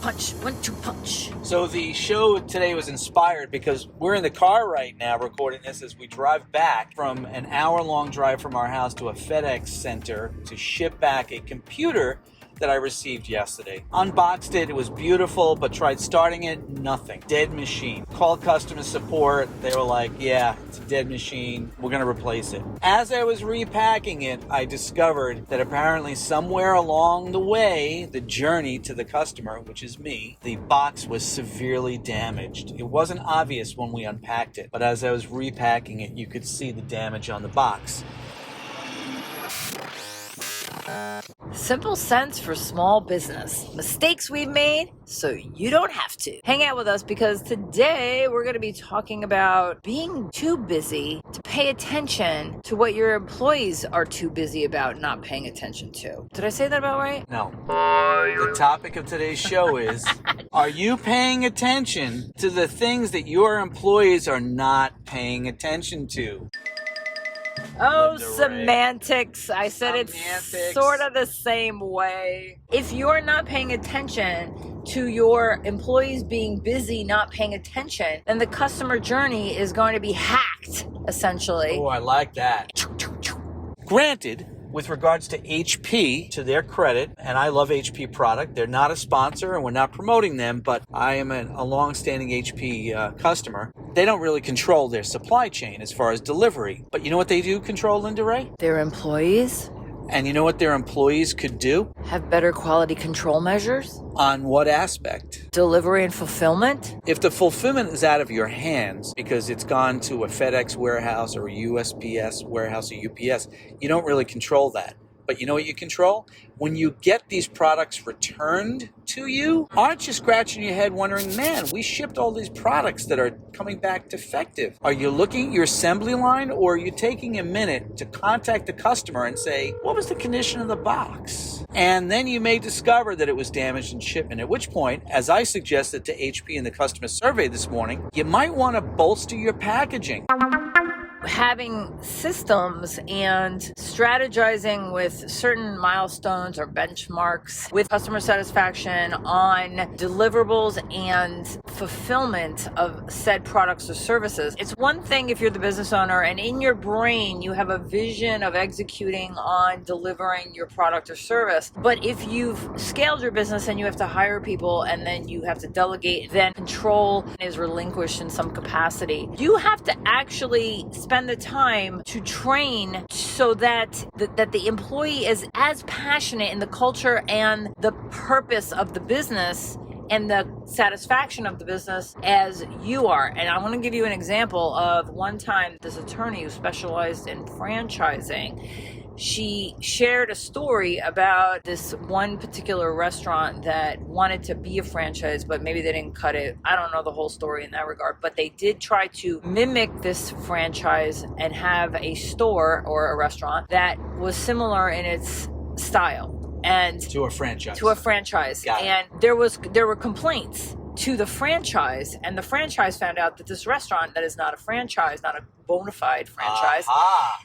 punch, 1-2 punch. So the show today was inspired because we're in the car right now recording this as we drive back from an hour-long drive from our house to a FedEx center to ship back a computer that I received yesterday. Unboxed it, it was beautiful, but tried starting it, nothing. Dead machine. Called customer support, they were like, yeah, it's a dead machine, we're gonna replace it. As I was repacking it, I discovered that apparently somewhere along the way, the journey to the customer, which is me, the box was severely damaged. It wasn't obvious when we unpacked it, but as I was repacking it, you could see the damage on the box. Simple sense for small business. Mistakes we've made so you don't have to. Hang out with us because today we're going to be talking about being too busy to pay attention to what your employees are too busy about not paying attention to. Did I say that about right? No. The topic of today's show is, are you paying attention to the things that your employees are not paying attention to? Oh, semantics. I said it's sort of the same way. If you're not paying attention to your employees being busy, not paying attention, then the customer journey is going to be hacked, essentially. Oh, I like that. Granted, with regards to HP, to their credit, and I love HP product, they're not a sponsor and we're not promoting them, but I am a long-standing HP customer. They don't really control their supply chain as far as delivery. But you know what they do control, Linda Ray? Their employees? And you know what their employees could do? Have better quality control measures? On what aspect? Delivery and fulfillment? If the fulfillment is out of your hands because it's gone to a FedEx warehouse or a USPS warehouse or UPS, you don't really control that. But you know what you control? When you get these products returned to you, aren't you scratching your head wondering, man, we shipped all these products that are coming back defective. Are you looking at your assembly line, or are you taking a minute to contact the customer and say, what was the condition of the box? And then you may discover that it was damaged in shipment, at which point, as I suggested to HP in the customer survey this morning, you might want to bolster your packaging. Having systems and strategizing with certain milestones or benchmarks with customer satisfaction on deliverables and fulfillment of said products or services. It's one thing if you're the business owner and in your brain you have a vision of executing on delivering your product or service. But if you've scaled your business and you have to hire people and then you have to delegate, then control is relinquished in some capacity. You have to actually spend the time to train so that the employee is as passionate in the culture and the purpose of the business and the satisfaction of the business as you are. And I want to give you an example of one time this attorney who specialized in franchising. She shared a story about this one particular restaurant that wanted to be a franchise, but maybe they didn't cut it. I don't know the whole story in that regard, but they did try to mimic this franchise and have a store or a restaurant that was similar in its style. And to a franchise. And there were complaints to the franchise, and the franchise found out that this restaurant that is not a franchise, not a bona fide franchise,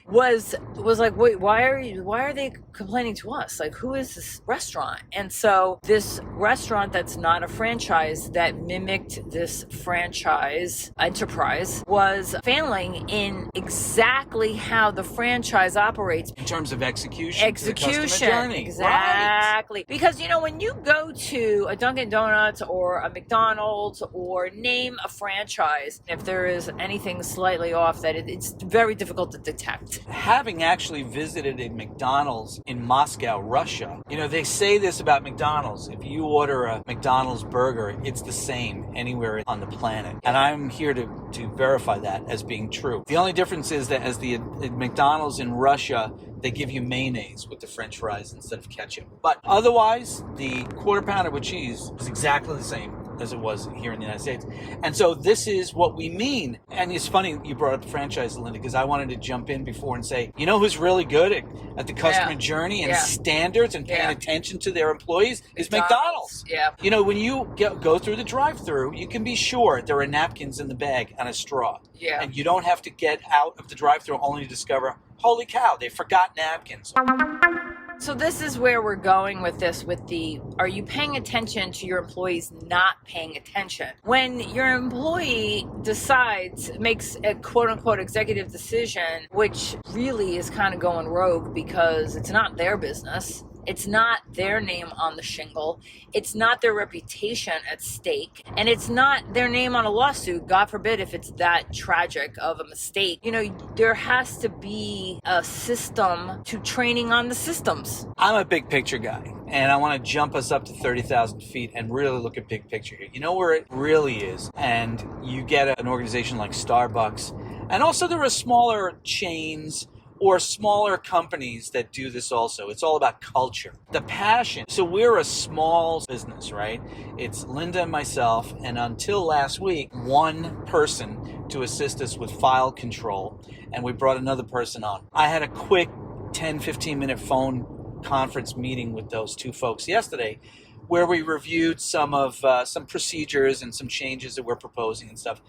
was like, wait, why are they complaining to us? Like, who is this restaurant? And so this restaurant that's not a franchise that mimicked this franchise enterprise was failing in exactly how the franchise operates in terms of execution. The customer journey. Exactly. Right. Because when you go to a Dunkin' Donuts or a McDonald's or name a franchise, if there is anything slightly off, that it's very difficult to detect. Having actually visited a McDonald's in Moscow, Russia, they say this about McDonald's. If you order a McDonald's burger, it's the same anywhere on the planet. And I'm here to verify that as being true. The only difference is that as the McDonald's in Russia, they give you mayonnaise with the French fries instead of ketchup. But otherwise, the quarter pounder with cheese is exactly the same as it was here in the United States. And so this is what we mean. And it's funny you brought up the franchise, Linda, because I wanted to jump in before and say, who's really good at the customer journey and standards and paying attention to their employees is McDonald's. Yeah. When you go through the drive-thru, you can be sure there are napkins in the bag and a straw. Yeah. And you don't have to get out of the drive-thru only to discover, holy cow, they forgot napkins. So this is where we're going with this, are you paying attention to your employees not paying attention? When your employee makes a quote unquote executive decision, which really is kind of going rogue because it's not their business. It's not their name on the shingle. It's not their reputation at stake. And it's not their name on a lawsuit, God forbid, if it's that tragic of a mistake. There has to be a system to training on the systems. I'm a big picture guy, and I want to jump us up to 30,000 feet and really look at big picture here. You know where it really is? And you get an organization like Starbucks, and also there are smaller chains or smaller companies that do this also. It's all about culture, the passion. So we're a small business, right? It's Linda and myself, and until last week, one person to assist us with file control, and we brought another person on. I had a quick 10, 15-minute phone conference meeting with those two folks yesterday, where we reviewed some procedures and some changes that we're proposing and stuff.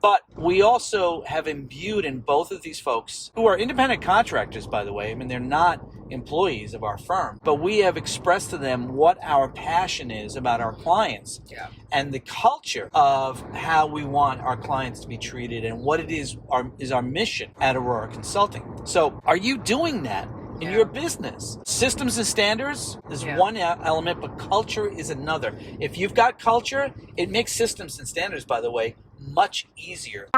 But we also have imbued in both of these folks, who are independent contractors, by the way. I mean, they're not employees of our firm, but we have expressed to them what our passion is about our clients, and the culture of how we want our clients to be treated, and what it is our mission at Aurora Consulting. So are you doing that in your business? Systems and standards is one element, but culture is another. If you've got culture, it makes systems and standards, by the way, much easier.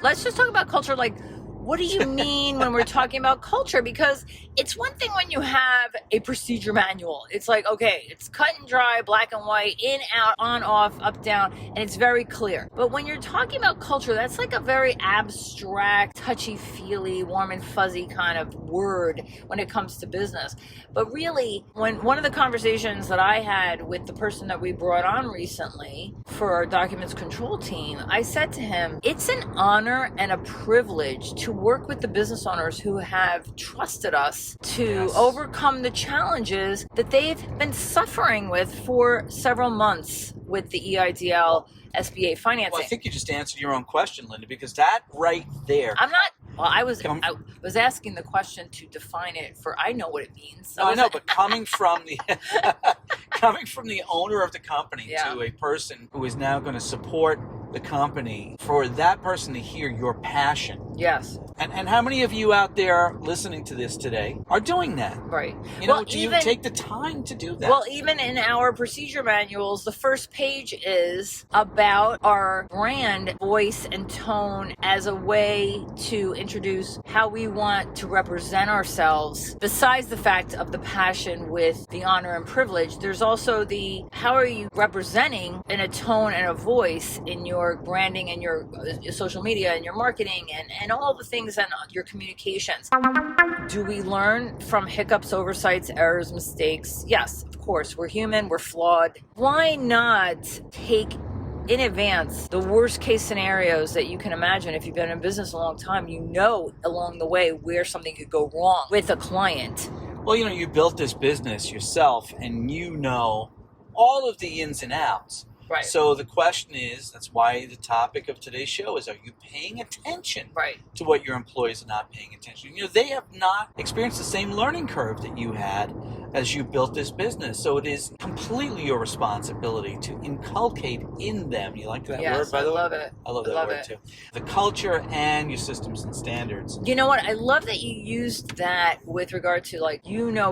Let's just talk about culture. What do you mean when we're talking about culture? Because it's one thing when you have a procedure manual. It's like, okay, it's cut and dry, black and white, in, out, on, off, up, down, and it's very clear. But when you're talking about culture, that's like a very abstract, touchy-feely, warm and fuzzy kind of word when it comes to business. But really, when one of the conversations that I had with the person that we brought on recently for our documents control team, I said to him, it's an honor and a privilege to work with the business owners who have trusted us to overcome the challenges that they've been suffering with for several months with the EIDL SBA financing. Well, I think you just answered your own question, Linda, because that right there. I was asking the question to define it, for I know what it means. So I know, but coming from the owner of the company to a person who is now going to support the company, for that person to hear your passion. Yes. And how many of you out there listening to this today are doing that? Right. Do you take the time to do that? Well, even in our procedure manuals, the first page is about our brand, voice, and tone as a way to introduce how we want to represent ourselves. Besides the fact of the passion with the honor and privilege, there's also how are you representing in a tone and a voice in your branding and your social media and your marketing and all the things and your communications. Do we learn from hiccups, oversights, errors, mistakes? Yes, of course. We're human, we're flawed. Why not take in advance the worst case scenarios that you can imagine? If you've been in business a long time, you know along the way where something could go wrong with a client. Well, you built this business yourself, and you know all of the ins and outs. Right. So the question is, that's why the topic of today's show is, are you paying attention to what your employees are not paying attention? They have not experienced the same learning curve that you had as you built this business. So it is completely your responsibility to inculcate in them. You like that word, by the way? I love it. I love that word too. The culture and your systems and standards. You know what? I love that you used that with regard to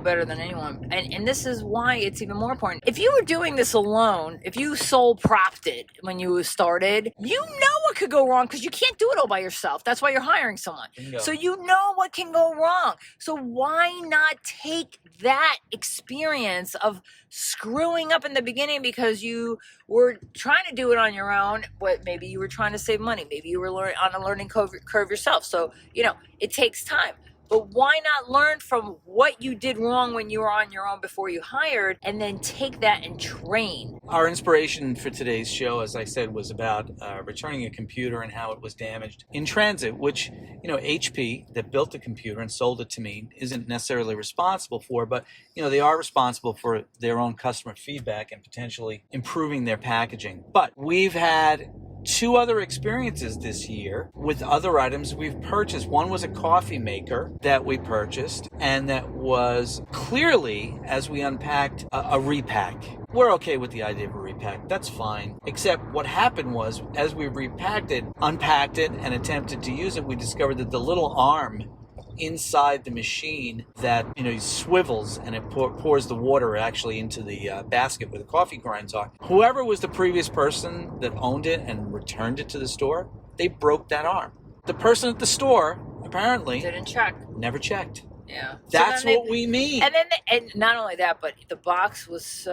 better than anyone. And this is why it's even more important. If you were doing this alone, if you sole propped it when you started, you know what could go wrong because you can't do it all by yourself. That's why you're hiring someone. Bingo. So you know what can go wrong. So why not take that experience of screwing up in the beginning because you were trying to do it on your own, but maybe you were trying to save money, maybe you were on a learning curve yourself, so it takes time. But why not learn from what you did wrong when you were on your own before you hired, and then take that and train? Our inspiration for today's show, as I said, was about returning a computer and how it was damaged in transit, which, HP, that built the computer and sold it to me, isn't necessarily responsible for, but, they are responsible for their own customer feedback and potentially improving their packaging. But we've had two other experiences this year with other items we've purchased. One was a coffee maker that we purchased, and that was clearly, as we unpacked, a repack. We're okay with the idea of a repack. That's fine. Except what happened was, as we repacked it, unpacked it, and attempted to use it, we discovered that the little arm inside the machine that swivels and it pours the water actually into the basket where the coffee grinds are. Whoever was the previous person that owned it and returned it to the store, they broke that arm. The person at the store apparently didn't check. Never checked. Yeah, That's what we mean. And then, and not only that, but the box was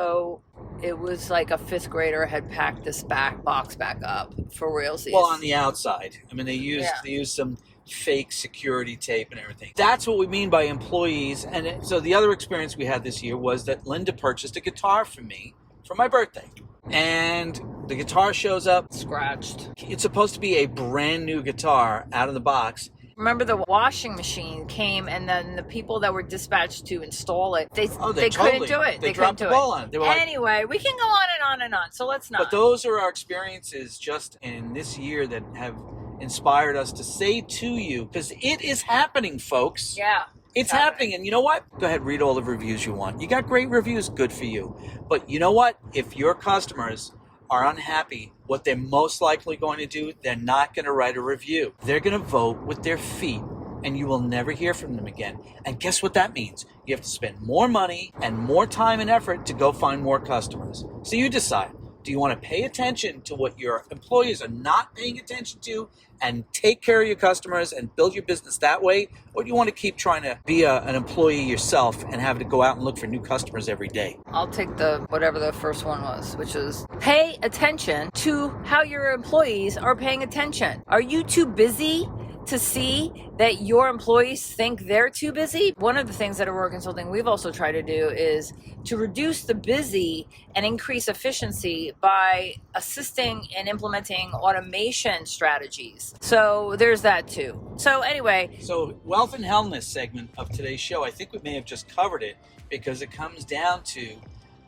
it was like a fifth grader had packed this box back up for realsies. Well, on the outside, I mean, they used some fake security tape and everything. That's what we mean by employees. And so the other experience we had this year was that Linda purchased a guitar for me for my birthday. And the guitar shows up scratched. It's supposed to be a brand new guitar out of the box. Remember, the washing machine came, and then the people that were dispatched to install it, they couldn't do it. They dropped the ball on it. Anyway, we can go on and on and on, so let's not. But those are our experiences just in this year that have inspired us to say to you, because it is happening, folks. Yeah. It's happening. And you know what? Go ahead, read all the reviews you want. You got great reviews, good for you. But you know what? If your customers are unhappy, what they're most likely going to do, they're not going to write a review. They're going to vote with their feet, and you will never hear from them again. And guess what that means? You have to spend more money and more time and effort to go find more customers. So you decide. Do you want to pay attention to what your employees are not paying attention to and take care of your customers and build your business that way? Or do you want to keep trying to be an employee yourself and have to go out and look for new customers every day? I'll take whatever the first one was, which is pay attention to how your employees are paying attention. Are you too busy to see that your employees think they're too busy? One of the things that at Aurora Consulting we've also tried to do is to reduce the busy and increase efficiency by assisting in implementing automation strategies. So there's that too. So anyway. So Wealth and Hellness segment of today's show, I think we may have just covered it, because it comes down to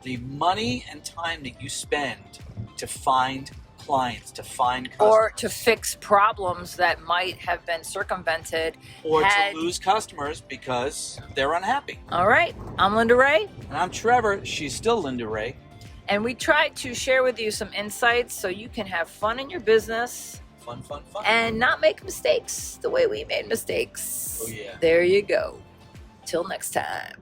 the money and time that you spend to find clients, to find customers. Or to fix problems that might have been circumvented. Or to lose customers because they're unhappy. All right. I'm Linda Ray. And I'm Trevor. She's still Linda Ray. And we try to share with you some insights so you can have fun in your business. Fun. And not make mistakes the way we made mistakes. Oh, yeah. There you go. Till next time.